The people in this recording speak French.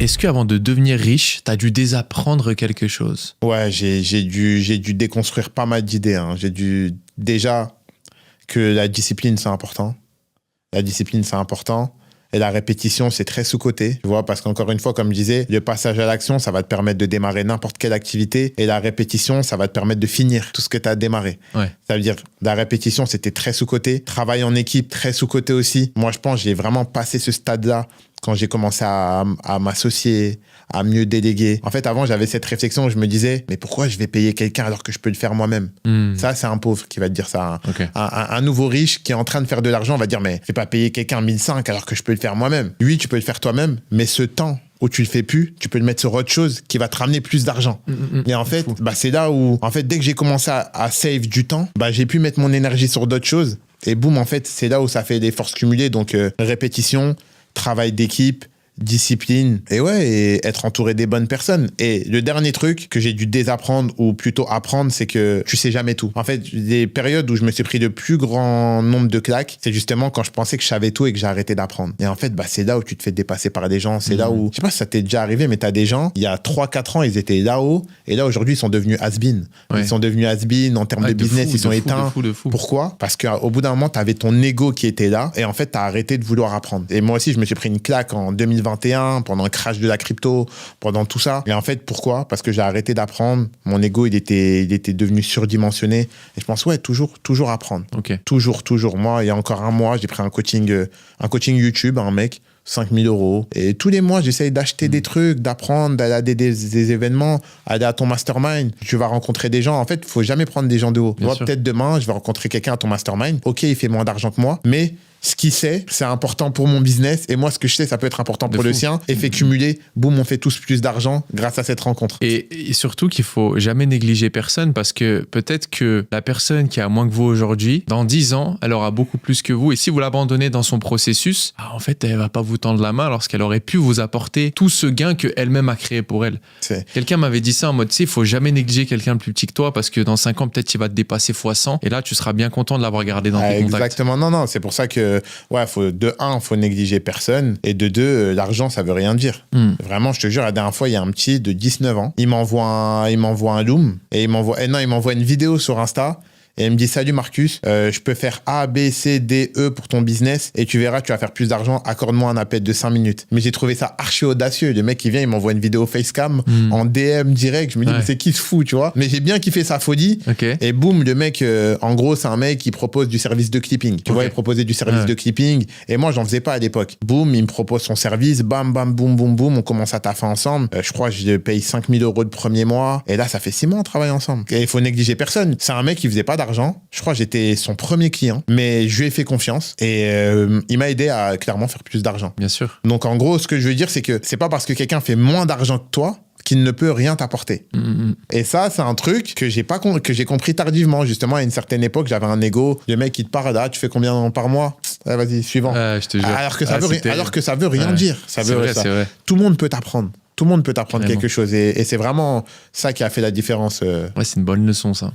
Est-ce qu'avant de devenir riche, tu as dû désapprendre quelque chose? Ouais, j'ai dû déconstruire pas mal d'idées. Hein. J'ai dû déjà que la discipline, c'est important. La discipline, c'est important. Et la répétition, c'est très sous-coté. Tu vois, parce qu'encore une fois, comme je disais, le passage à l'action, ça va te permettre de démarrer n'importe quelle activité. Et la répétition, ça va te permettre de finir tout ce que tu as démarré. Ouais. Ça veut dire, la répétition, c'était très sous-coté. Travail en équipe, très sous-coté aussi. Moi, je pense que j'ai vraiment passé ce stade-là quand j'ai commencé à m'associer, à mieux déléguer. En fait, avant, j'avais cette réflexion où je me disais, mais pourquoi je vais payer quelqu'un alors que je peux le faire moi-même? Ça, c'est un pauvre qui va te dire ça. Okay. Un nouveau riche qui est en train de faire de l'argent va dire, mais je vais pas payer quelqu'un 1 500 alors que je peux le faire moi-même. Oui, tu peux le faire toi-même, mais ce temps où tu le fais plus, tu peux le mettre sur autre chose qui va te ramener plus d'argent. Et en fait, c'est là où, en fait, dès que j'ai commencé à save du temps, j'ai pu mettre mon énergie sur d'autres choses. Et boum, en fait, c'est là où ça fait des forces cumulées. Donc, répétition, travail d'équipe, discipline, et être entouré des bonnes personnes. Et le dernier truc que j'ai dû désapprendre, ou plutôt apprendre, c'est que tu sais jamais tout. En fait, des périodes où je me suis pris le plus grand nombre de claques, c'est justement quand je pensais que je savais tout et que j'ai arrêté d'apprendre. Et en fait, c'est là où tu te fais dépasser par des gens. C'est là où, je sais pas si ça t'est déjà arrivé, mais t'as des gens, il y a 3-4 ans, ils étaient là-haut, et là, aujourd'hui, ils sont devenus has-been. Ils sont devenus has-been en termes de business, ils sont éteints. Pourquoi? Parce qu'au bout d'un moment, t'avais ton ego qui était là, et en fait, t'as arrêté de vouloir apprendre. Et moi aussi, je me suis pris une claque en 2021, pendant le crash de la crypto, pendant tout ça. Et en fait, pourquoi? Parce que j'ai arrêté d'apprendre. Mon ego, il était devenu surdimensionné. Et je pense, toujours apprendre. Okay. Toujours. Moi, il y a encore un mois, j'ai pris un coaching YouTube, un mec, 5 000 €. Et tous les mois, j'essaye d'acheter des trucs, d'apprendre, d'aller à des événements, aller à ton mastermind. Tu vas rencontrer des gens. En fait, il faut jamais prendre des gens de haut. Peut-être demain, je vais rencontrer quelqu'un à ton mastermind. Ok, il fait moins d'argent que moi, mais ce qu'il sait, c'est important pour mon business. Et moi, ce que je sais, ça peut être important pour le sien. Et fait cumuler, boum, on fait tous plus d'argent grâce à cette rencontre. Et surtout qu'il faut jamais négliger personne, parce que peut-être que la personne qui a moins que vous aujourd'hui, dans 10 ans, elle aura beaucoup plus que vous. Et si vous l'abandonnez dans son processus, en fait, elle va pas vous tendre la main lorsqu'elle aurait pu vous apporter tout ce gain qu'elle-même a créé pour elle. Quelqu'un m'avait dit ça en mode, il faut jamais négliger quelqu'un de plus petit que toi, parce que dans 5 ans, peut-être il va te dépasser x100. Et là, tu seras bien content de l'avoir gardé dans tes contacts. Exactement. Non, c'est pour ça que de 1, faut négliger personne, et de 2, l'argent, ça veut rien dire. Vraiment, je te jure, la dernière fois, il y a un petit de 19 ans, il m'envoie un Loom, et il m'envoie une vidéo sur Insta. Et elle me dit, salut Marcus, je peux faire A, B, C, D, E pour ton business, et tu verras, tu vas faire plus d'argent, accorde-moi un appel de 5 minutes. Mais j'ai trouvé ça archi audacieux. Le mec, il vient, il m'envoie une vidéo facecam en DM direct. Je me dis, mais c'est qui se fout, tu vois? Mais j'ai bien kiffé sa folie. Okay. Et boum, le mec, en gros, c'est un mec qui propose du service de clipping. Tu vois, il proposait du service de clipping. Et moi, j'en faisais pas à l'époque. Boum, il me propose son service. Bam, bam, boum, boum, boum. On commence à taffer ensemble. Je crois que je paye 5 000 € le premier mois. Et là, ça fait 6 mois, on travaille ensemble. Et il faut négliger personne. C'est un mec qui faisait pas d'argent. Je crois que j'étais son premier client, mais je lui ai fait confiance, et il m'a aidé à clairement faire plus d'argent. Bien sûr. Donc en gros, ce que je veux dire, c'est que c'est pas parce que quelqu'un fait moins d'argent que toi qu'il ne peut rien t'apporter. Et ça, c'est un truc que j'ai compris tardivement. Justement, à une certaine époque, j'avais un ego. Le mec, il te parle, tu fais combien par mois? Vas-y, suivant. Je te jure. Alors que ça veut rien dire. C'est vrai. Tout le monde peut t'apprendre. Tout le monde peut t'apprendre quelque chose. Et c'est vraiment ça qui a fait la différence. C'est une bonne leçon, ça.